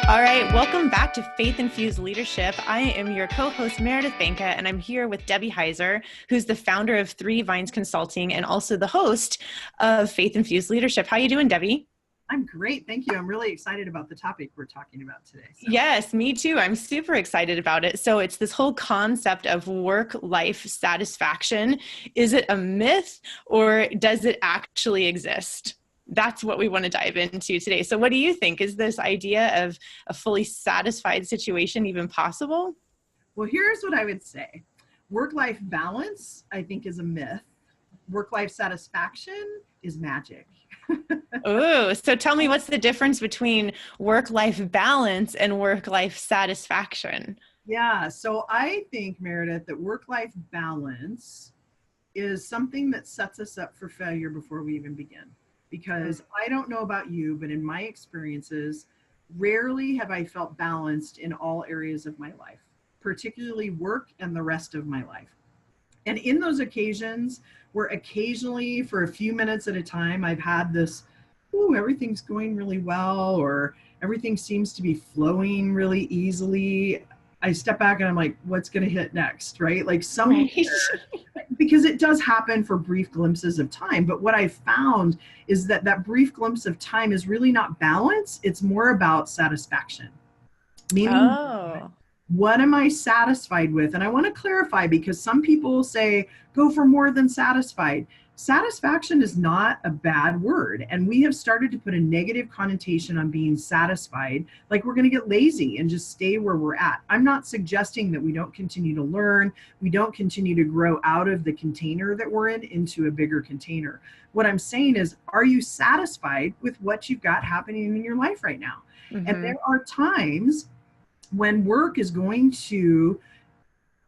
All right, welcome back to Faith Infused Leadership. I am your co-host Meredith Banka, and I'm here with Debbie Heiser, who's the founder of Three Vines Consulting and also the host of Faith Infused Leadership. How you doing, Debbie? I'm great. Thank you. I'm really excited about the topic we're talking about today. Yes, me too. I'm super excited about it. So it's this whole concept of work-life satisfaction. Is it a myth or does it actually exist? That's what we want to dive into today. So what do you think? Is this idea of a fully satisfied situation even possible? Well, here's what I would say. Work-life balance, I think, is a myth. Work-life satisfaction is magic. Oh, so tell me, what's the difference between work-life balance and work-life satisfaction? Yeah, so I think, Meredith, that work-life balance is something that sets us up for failure before we even begin. Because I don't know about you, but in my experiences, rarely have I felt balanced in all areas of my life, particularly work and the rest of my life. And in those occasions where occasionally for a few minutes at a time, I've had this, ooh, everything's going really well, or everything seems to be flowing really easily. I step back and I'm like, what's going to hit next, right? Like because it does happen for brief glimpses of time. But what I found is that that brief glimpse of time is really not balance. It's more about satisfaction. Meaning, what am I satisfied with? And I want to clarify, because some people say, go for more than satisfied. Satisfaction is not a bad word. And we have started to put a negative connotation on being satisfied, like we're going to get lazy and just stay where we're at. I'm not suggesting that we don't continue to learn. We don't continue to grow out of the container that we're in into a bigger container. What I'm saying is, are you satisfied with what you've got happening in your life right now? Mm-hmm. And there are times when work is going to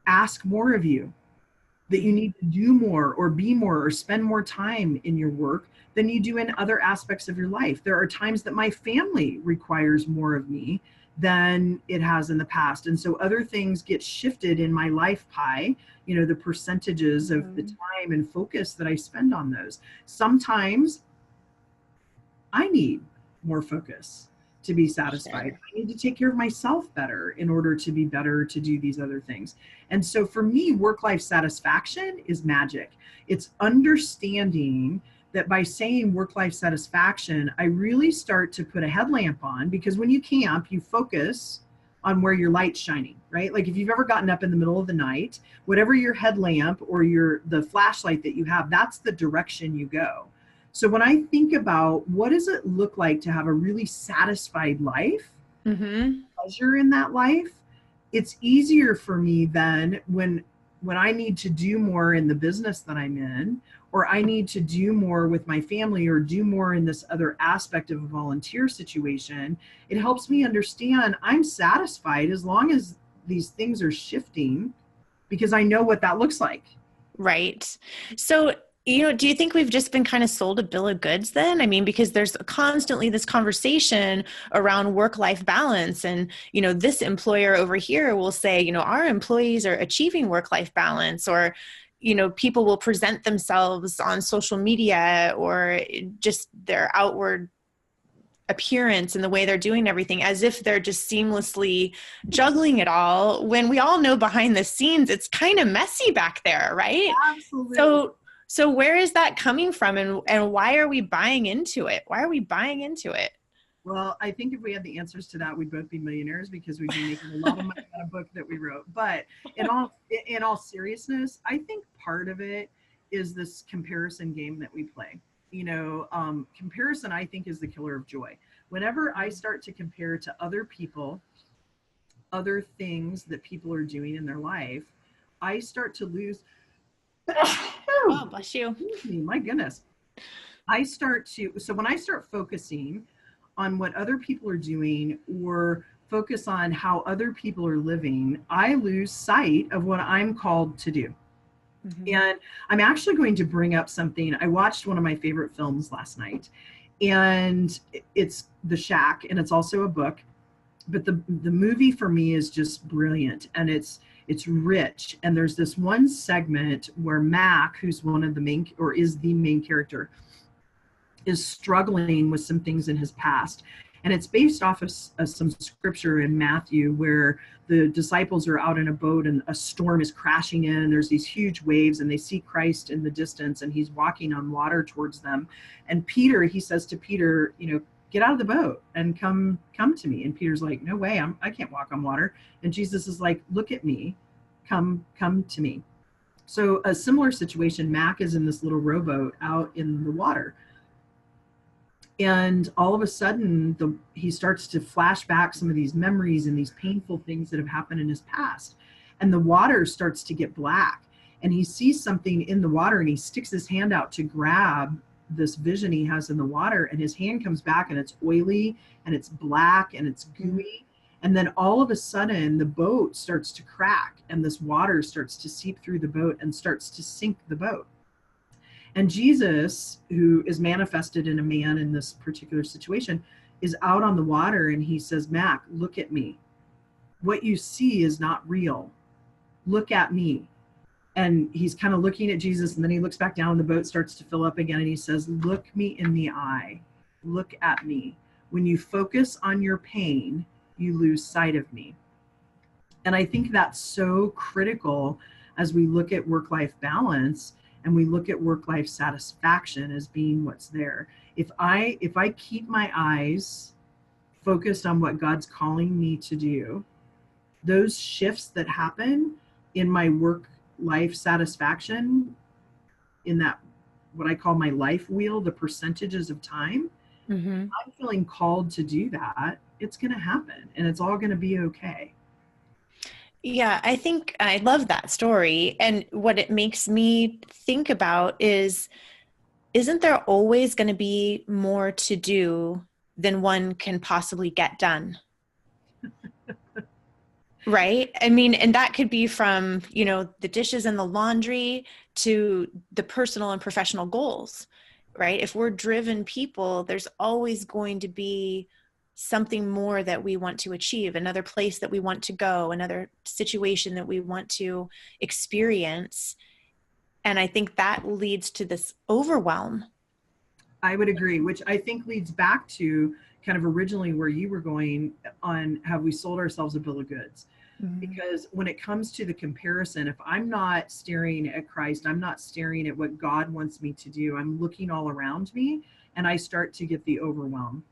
ask more of you, that you need to do more or be more or spend more time in your work than you do in other aspects of your life. There are times that my family requires more of me than it has in the past. And so other things get shifted in my life pie, you know, the percentages of the time and focus that I spend on those. Sometimes I need more focus to be satisfied. I need to take care of myself better in order to be better to do these other things. And so for me, work-life satisfaction is magic. It's understanding that by saying work-life satisfaction, I really start to put a headlamp on, because when you camp, you focus on where your light's shining, right? Like if you've ever gotten up in the middle of the night, whatever your headlamp or the flashlight that you have, that's the direction you go. So when I think about what does it look like to have a really satisfied life, pleasure in that life, it's easier for me then when I need to do more in the business that I'm in, or I need to do more with my family, or do more in this other aspect of a volunteer situation. It helps me understand I'm satisfied as long as these things are shifting, because I know what that looks like. Right. So, do you think we've just been kind of sold a bill of goods then? I mean, because there's constantly this conversation around work-life balance, and, this employer over here will say, our employees are achieving work-life balance, or, people will present themselves on social media or just their outward appearance and the way they're doing everything as if they're just seamlessly juggling it all, when we all know behind the scenes, it's kind of messy back there, right? Absolutely. So where is that coming from, and why are we buying into it? Why are we buying into it? Well, I think if we had the answers to that, we'd both be millionaires, because we'd be making a lot of money on a book that we wrote. But in all seriousness, I think part of it is this comparison game that we play. Comparison, I think, is the killer of joy. Whenever I start to compare to other people, other things that people are doing in their life, I start to lose. Oh, bless you. My goodness. So when I start focusing on what other people are doing, or focus on how other people are living, I lose sight of what I'm called to do. And I'm actually going to bring up something. I watched one of my favorite films last night, and it's The Shack, and it's also a book. But the movie for me is just brilliant, and it's rich. And there's this one segment where Mac, who's one of the main, or is the main character, is struggling with some things in his past. And it's based off of some scripture in Matthew where the disciples are out in a boat and a storm is crashing in and there's these huge waves and they see Christ in the distance and he's walking on water towards them. And Peter, he says to Peter, get out of the boat and come to me. And Peter's like, no way, I can't walk on water. And Jesus is like, look at me, come to me. So a similar situation, Mac is in this little rowboat out in the water. And all of a sudden, he starts to flash back some of these memories and these painful things that have happened in his past. And the water starts to get black. And he sees something in the water and he sticks his hand out to grab this vision he has in the water. And his hand comes back and it's oily and it's black and it's gooey. And then all of a sudden, the boat starts to crack and this water starts to seep through the boat and starts to sink the boat. And Jesus, who is manifested in a man in this particular situation, is out on the water and he says, Mac, look at me. What you see is not real. Look at me. And he's kind of looking at Jesus and then he looks back down and the boat starts to fill up again and he says, look me in the eye. Look at me. When you focus on your pain, you lose sight of me. And I think that's so critical as we look at work-life balance and we look at work-life satisfaction as being what's there. If I keep my eyes focused on what God's calling me to do, those shifts that happen in my work-life satisfaction, in that what I call my life wheel, the percentages of time, I'm feeling called to do that, it's going to happen and it's all going to be okay. Yeah, I think I love that story. And what it makes me think about is, isn't there always going to be more to do than one can possibly get done? Right? I mean, and that could be from, the dishes and the laundry to the personal and professional goals, right? If we're driven people, there's always going to be something more that we want to achieve, another place that we want to go, another situation that we want to experience. And I think that leads to this overwhelm. I would agree, which I think leads back to kind of originally where you were going on, have we sold ourselves a bill of goods? Because when it comes to the comparison, if I'm not staring at Christ, I'm not staring at what God wants me to do, I'm looking all around me and I start to get the overwhelm.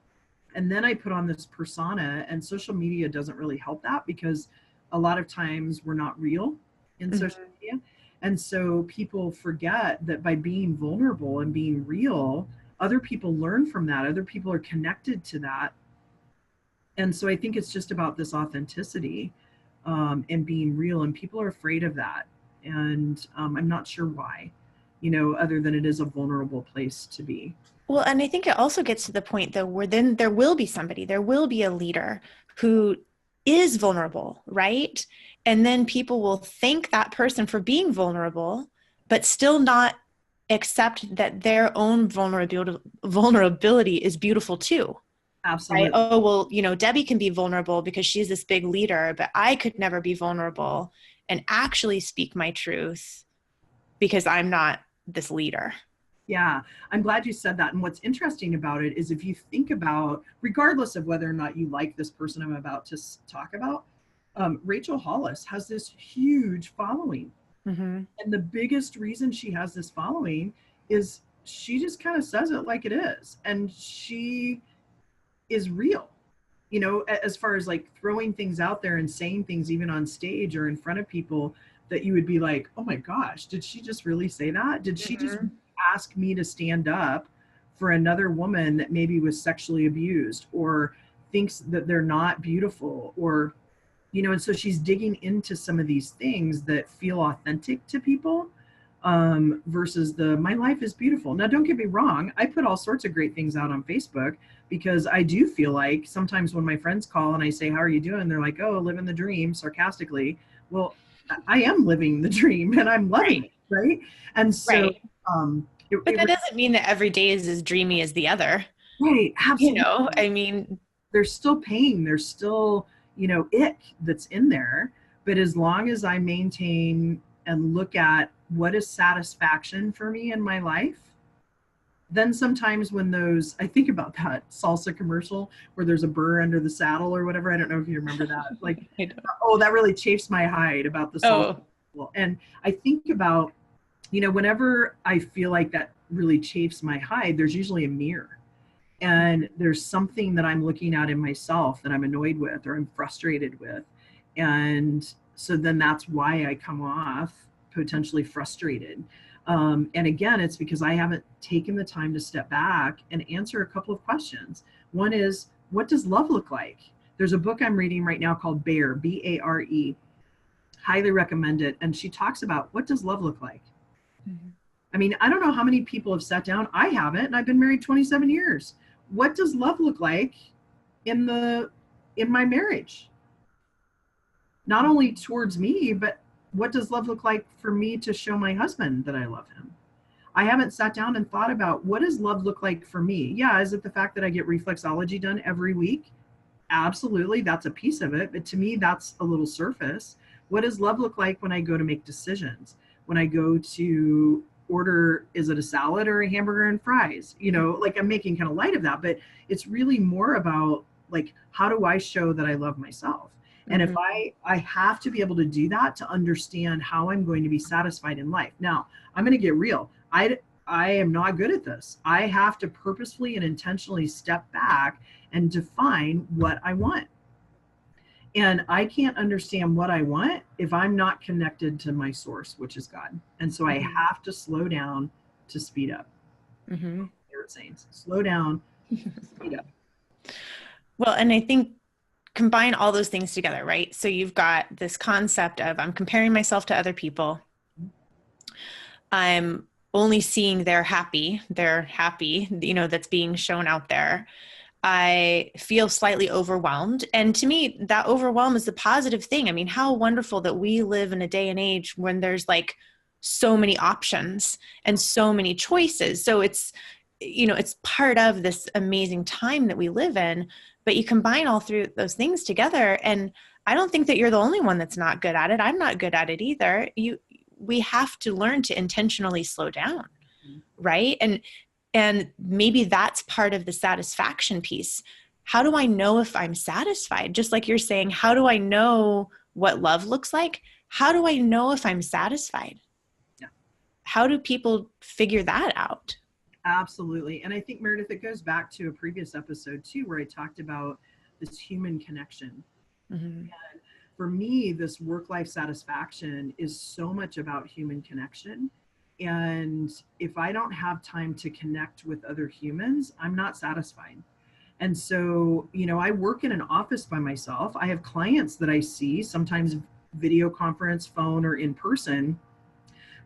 And then I put on this persona, and social media doesn't really help that because a lot of times we're not real in social media. And so people forget that by being vulnerable and being real, other people learn from that. Other people are connected to that. And so I think it's just about this authenticity and being real. And people are afraid of that. And I'm not sure why, other than it is a vulnerable place to be. Well, and I think it also gets to the point though, where then there will be there will be a leader who is vulnerable, right? And then people will thank that person for being vulnerable, but still not accept that their own vulnerability is beautiful too. Absolutely. Right? Oh, well, Debbie can be vulnerable because she's this big leader, but I could never be vulnerable and actually speak my truth because I'm not this leader. Yeah, I'm glad you said that. And what's interesting about it is if you think about, regardless of whether or not you like this person I'm about to talk about, Rachel Hollis has this huge following. And the biggest reason she has this following is she just kind of says it like it is. And she is real, as far as like throwing things out there and saying things even on stage or in front of people that you would be like, oh my gosh, did she just really say that? Did she just ask me to stand up for another woman that maybe was sexually abused or thinks that they're not beautiful, or and so she's digging into some of these things that feel authentic to people versus my life is beautiful. Now don't get me wrong, I put all sorts of great things out on Facebook because I do feel like sometimes when my friends call and I say, how are you doing, they're like, oh, living the dream, sarcastically. Well, I am living the dream and I'm loving it, right? And so but that doesn't mean that every day is as dreamy as the other. Right, absolutely. I mean, there's still pain, there's still, ick that's in there. But as long as I maintain and look at what is satisfaction for me in my life, then sometimes when those, I think about that salsa commercial where there's a burr under the saddle or whatever. I don't know if you remember that. Like, I don't. oh, that really chafes my hide about the salsa. Oh. And I think about, whenever I feel like that really chafes my hide, there's usually a mirror. And there's something that I'm looking at in myself that I'm annoyed with or I'm frustrated with. And so then that's why I come off potentially frustrated. And again, it's because I haven't taken the time to step back and answer a couple of questions. One is, what does love look like? There's a book I'm reading right now called Bare, Bare. Highly recommend it. And she talks about, what does love look like? Mm-hmm. I mean, I don't know how many people have sat down. I haven't, and I've been married 27 years. What does love look like in my marriage? Not only towards me, but what does love look like for me to show my husband that I love him? I haven't sat down and thought about, what does love look like for me? Yeah, is it the fact that I get reflexology done every week? Absolutely, that's a piece of it. But to me, that's a little surface. What does love look like when I go to make decisions? When I go to order, is it a salad or a hamburger and fries? Like, I'm making kind of light of that, but it's really more about, like, how do I show that I love myself? And if I have to be able to do that to understand how I'm going to be satisfied in life. Now, I'm going to get real. I am not good at this. I have to purposefully and intentionally step back and define what I want. And I can't understand what I want if I'm not connected to my source, which is God. And so I have to slow down to speed up. Favorite sayings: slow down, speed up. Well, and I think combine all those things together, right? So you've got this concept of, I'm comparing myself to other people. I'm only seeing they're happy, that's being shown out there. I feel slightly overwhelmed. And to me, that overwhelm is the positive thing. I mean, how wonderful that we live in a day and age when there's like so many options and so many choices. So it's part of this amazing time that we live in, but you combine all through those things together. And I don't think that you're the only one that's not good at it. I'm not good at it either. We have to learn to intentionally slow down. Right. And maybe that's part of the satisfaction piece. How do I know if I'm satisfied? Just like you're saying, how do I know what love looks like? How do I know if I'm satisfied? Yeah. How do people figure that out? Absolutely. And I think, Meredith, it goes back to a previous episode too, where I talked about this human connection. And for me, this work-life satisfaction is so much about human connection. And if I don't have time to connect with other humans, I'm not satisfied. And so, I work in an office by myself. I have clients that I see, sometimes video conference, phone, or in person.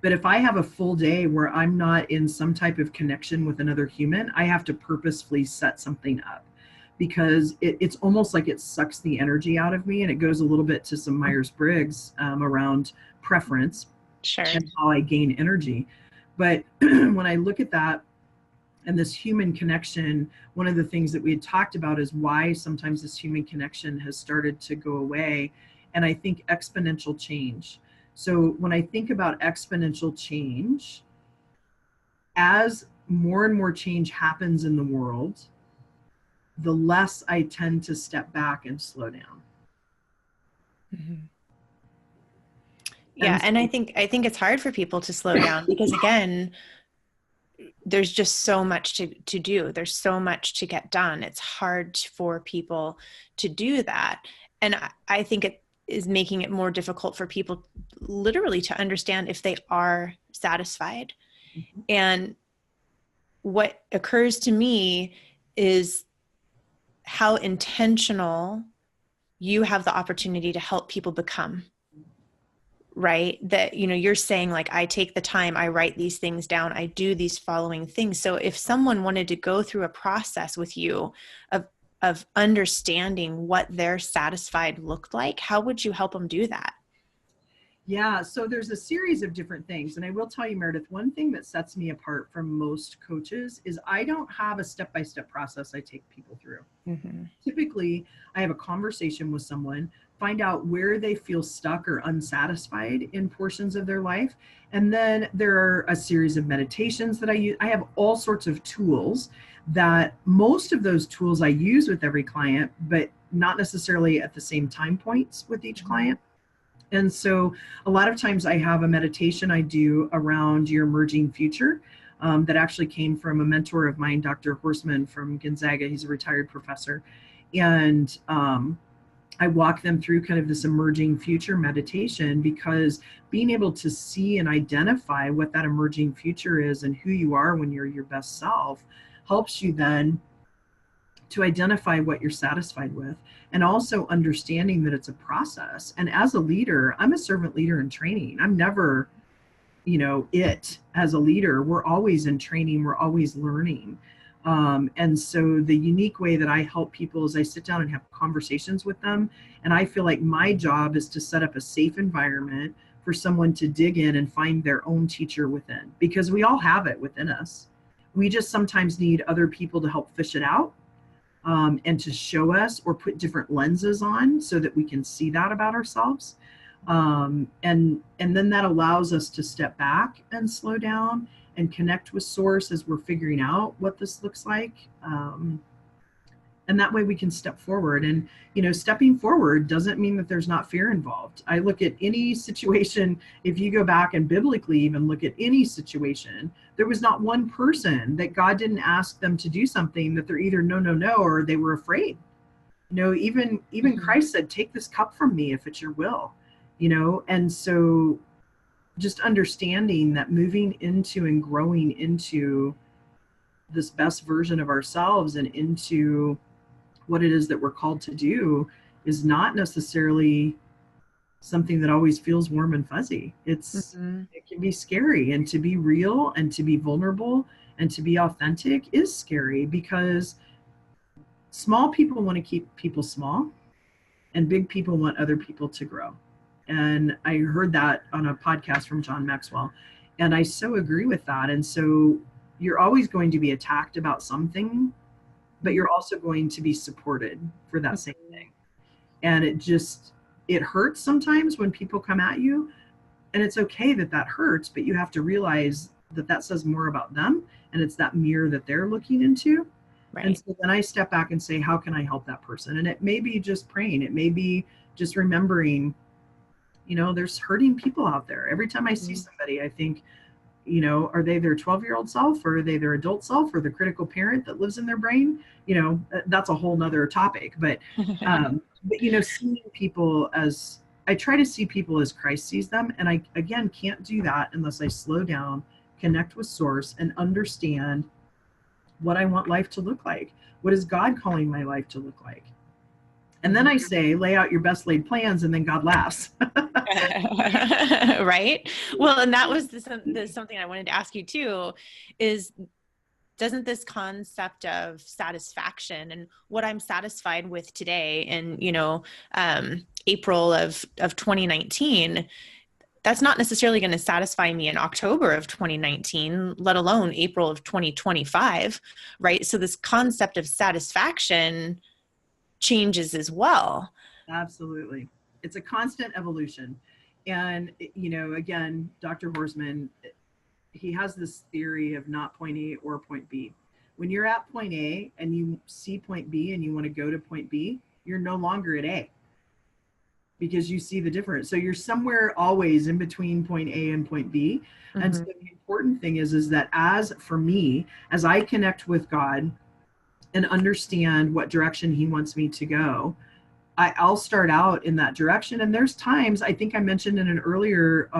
But if I have a full day where I'm not in some type of connection with another human, I have to purposefully set something up, because it's almost like it sucks the energy out of me. And it goes a little bit to some Myers-Briggs around preference. Sure. And how I gain energy. But when I look at that and this human connection, one of the things that we had talked about is why sometimes this human connection has started to go away. And I think exponential change. So when I think about exponential change, as more and more change happens in the world, the less I tend to step back and slow down. Yeah. And I think it's hard for people to slow down because, again, there's just so much to do. There's so much to get done. It's hard for people to do that. And I think it is making it more difficult for people literally to understand if they are satisfied. And what occurs to me is how intentional you have the opportunity to help people become. Right? That, you're saying, like, I take the time, I write these things down, I do these following things. So if someone wanted to go through a process with you of understanding what their satisfied looked like, how would you help them do that? Yeah, so there's a series of different things. And I will tell you, Meredith, one thing that sets me apart from most coaches is I don't have a step-by-step process I take people through. Typically, I have a conversation with someone, find out where they feel stuck or unsatisfied in portions of their life. And then there are a series of meditations that I use. I have all sorts of tools that most of those tools I use with every client, but not necessarily at the same time points with each client. And so a lot of times I have a meditation I do around your emerging future that actually came from a mentor of mine, Dr. Horstman from Gonzaga. He's a retired professor. And I walk them through kind of this emerging future meditation, because being able to see and identify what that emerging future is and who you are when you're your best self helps you then to identify what you're satisfied with, and also understanding that it's a process. And as a leader, I'm a servant leader in training. I'm never, it as a leader. We're always in training. We're always learning. And so the unique way that I help people is I sit down and have conversations with them. And I feel like my job is to set up a safe environment for someone to dig in and find their own teacher within, because we all have it within us. We just sometimes need other people to help fish it out, and to show us or put different lenses on so that we can see that about ourselves. And then that allows us to step back and slow down and connect with source as we're figuring out what this looks like. And that way we can step forward. And, stepping forward doesn't mean that there's not fear involved. I look at any situation, if you go back and biblically even look at any situation, there was not one person that God didn't ask them to do something that they're either no, or they were afraid. Even Christ said, take this cup from me if it's your will, and so just understanding that moving into and growing into this best version of ourselves and into what it is that we're called to do is not necessarily something that always feels warm and fuzzy. It can be scary, and to be real and to be vulnerable and to be authentic is scary, because small people want to keep people small and big people want other people to grow. And I heard that on a podcast from John Maxwell, and I so agree with that. And so you're always going to be attacked about something, but you're also going to be supported for that same thing. And it hurts sometimes when people come at you, and it's okay that hurts, but you have to realize that says more about them, and it's that mirror that they're looking into. Right. And so then I step back and say, how can I help that person? And it may be just praying. It may be just remembering, there's hurting people out there. Every time I see somebody, I think, are they their 12-year-old self, or are they their adult self, or the critical parent that lives in their brain? That's a whole nother topic. But, seeing people I try to see people as Christ sees them. And I, again, can't do that unless I slow down, connect with source, and understand what I want life to look like. What is God calling my life to look like? And then I say, lay out your best laid plans, and then God laughs. Right. Well, and that was something I wanted to ask you too, is doesn't this concept of satisfaction and what I'm satisfied with today in, April of 2019, that's not necessarily going to satisfy me in October of 2019, let alone April of 2025. Right. So this concept of satisfaction changes as well. Absolutely. It's a constant evolution. And, again, Dr. Horstman, he has this theory of not point A or point B. When you're at point A and you see point B and you want to go to point B, you're no longer at A, because you see the difference. So you're somewhere always in between point A and point B. Mm-hmm. And so the important thing is that as I connect with God and understand what direction he wants me to go, I'll start out in that direction. And there's times, I think I mentioned in an earlier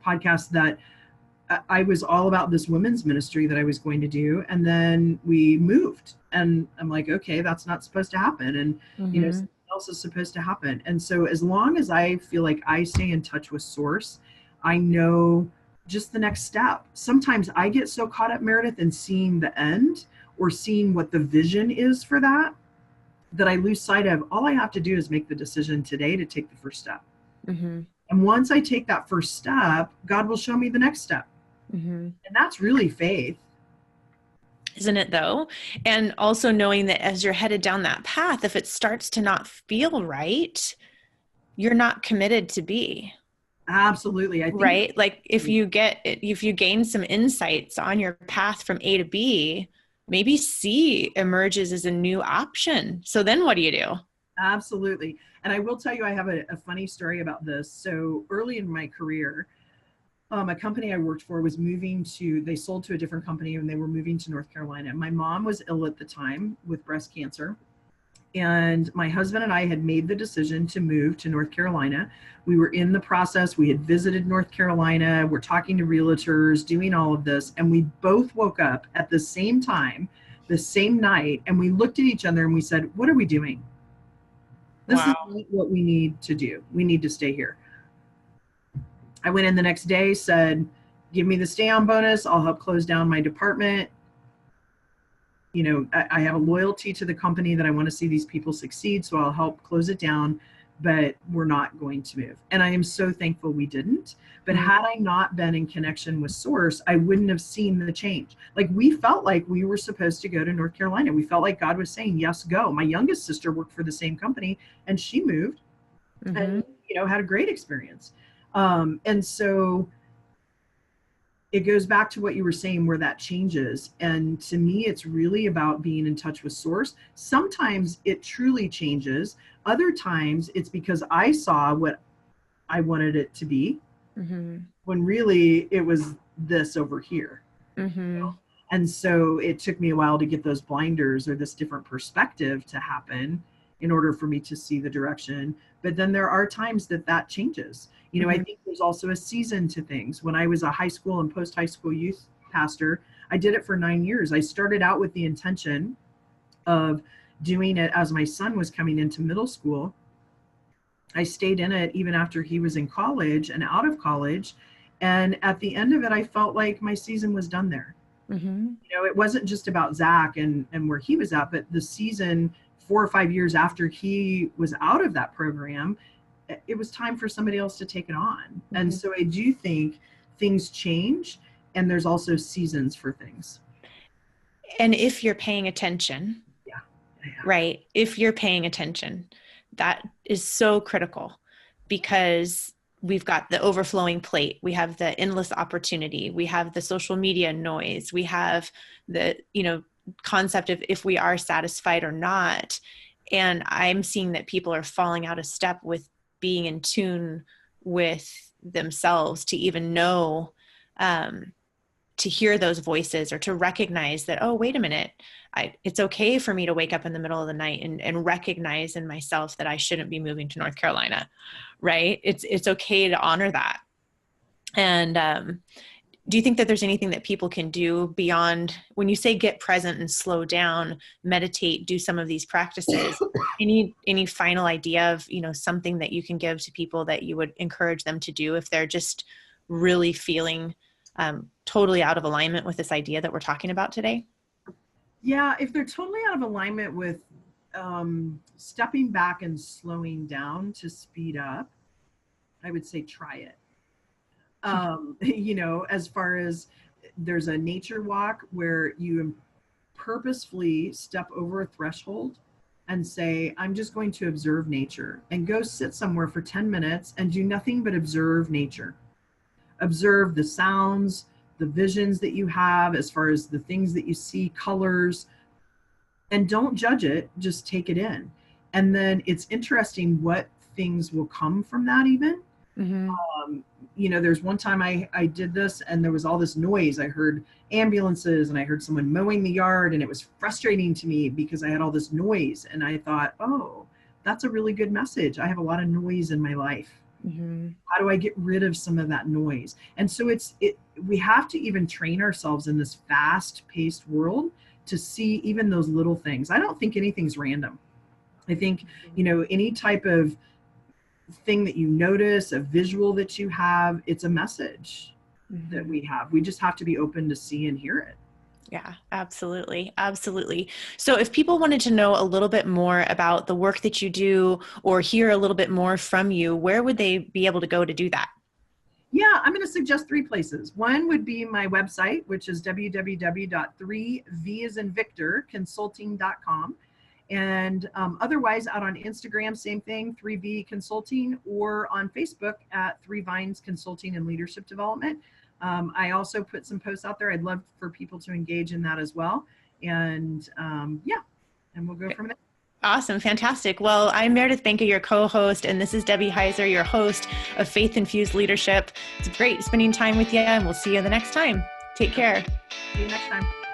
podcast, that I was all about this women's ministry that I was going to do. And then we moved, and I'm like, okay, that's not supposed to happen. And, something else is supposed to happen. And so as long as I feel like I stay in touch with source, I know just the next step. Sometimes I get so caught up, Meredith, in seeing the end or seeing what the vision is for that I lose sight of all I have to do is make the decision today to take the first step. Mm-hmm. And once I take that first step, God will show me the next step. Mm-hmm. And that's really faith. Isn't it though? And also knowing that as you're headed down that path, if it starts to not feel right, you're not committed to be. Absolutely. I think Right? Like if you gain some insights on your path from A to B, maybe C emerges as a new option. So then what do you do? absolutely. And I will tell you, I have a funny story about this. So early in my career, a company I worked for was they sold to a different company and they were moving to North Carolina. My mom was ill at the time with breast cancer. And my husband and I had made the decision to move to North Carolina. We were in the process. We had visited North Carolina. We're talking to realtors, doing all of this. And we both woke up at the same time, the same night, and we looked at each other and we said, what are we doing? This is Wow. not what we need to do. We need to stay here. I went in the next day, said, give me the stay on bonus. I'll help close down my department. You know, I have a loyalty to the company that I want to see these people succeed. So I'll help close it down, but we're not going to move. And I am so thankful we didn't. But had I not been in connection with Source, I wouldn't have seen the change. Like we felt like we were supposed to go to North Carolina. We felt like God was saying, yes, go. My youngest sister worked for the same company and she moved Mm-hmm. and, you know, had a great experience. And so it goes back to what you were saying where that changes. And to me, it's really about being in touch with Source. Sometimes it truly changes. Other times it's because I saw what I wanted it to be Mm-hmm. when really it was this over here. Mm-hmm. And so it took me a while to get those blinders or this different perspective to happen in order for me to see the direction. But then there are times that that changes. You know, I Mm-hmm. think there's also a season to things. When I was a high school and post high school youth pastor, I did it for 9 years. I started out with the intention of doing it as my son was coming into middle school. I stayed in it even after he was in college and out of college. And at the end of it, I felt like my season was done there. Mm-hmm. You know, it wasn't just about Zach and where he was at, but the season 4 or 5 years after he was out of that program, it was time for somebody else to take it on. And Mm-hmm. so I do think things change and there's also seasons for things. And if you're paying attention, Yeah. Yeah. right? If you're paying attention, that is so critical because we've got the overflowing plate. We have the endless opportunity. We have the social media noise. We have the, concept of if we are satisfied or not. And I'm seeing that people are falling out of step with being in tune with themselves to even know, to hear those voices or to recognize that, oh, wait a minute, it's okay for me to wake up in the middle of the night and recognize in myself that I shouldn't be moving to North Carolina, right? It's okay to honor that. And do you think that there's anything that people can do beyond when you say get present and slow down, meditate, do some of these practices? Any final idea of something that you can give to people that you would encourage them to do if they're just really feeling totally out of alignment with this idea that we're talking about today? Yeah, if they're totally out of alignment with stepping back and slowing down to speed up, I would say try it. You know, as far as there's a nature walk where you purposefully step over a threshold and say, I'm just going to observe nature and go sit somewhere for 10 minutes and do nothing but observe nature. Observe the sounds, the visions that you have, as far as the things that you see, colors, and don't judge it, just take it in. And then it's interesting what things will come from that, even. Mm-hmm. You know, there's one time I did this and there was all this noise. I heard ambulances and I heard someone mowing the yard, and it was frustrating to me because I had all this noise. And I thought, oh, that's a really good message. I have a lot of noise in my life. Mm-hmm. How do I get rid of some of that noise? And so we have to even train ourselves in this fast paced world to see even those little things. I don't think anything's random. I think, you know, any type of thing that you notice, a visual that you have, it's a message that Mm-hmm. we have. We just have to be open to see and hear it. Yeah, absolutely. Absolutely. So if people wanted to know a little bit more about the work that you do or hear a little bit more from you, where would they be able to go to do that? Yeah, I'm going to suggest 3 places. One would be my website, which is www.3v as in Victor consulting.com. And otherwise, out on Instagram, same thing, 3V Consulting, or on Facebook at 3Vines Consulting and Leadership Development. I also put some posts out there. I'd love for people to engage in that as well. And yeah, and we'll go from there. Awesome. Fantastic. Well, I'm Meredith Banka, your co-host, and this is Debbie Heiser, your host of Faith Infused Leadership. It's great spending time with you, and we'll see you the next time. Take care. See you next time.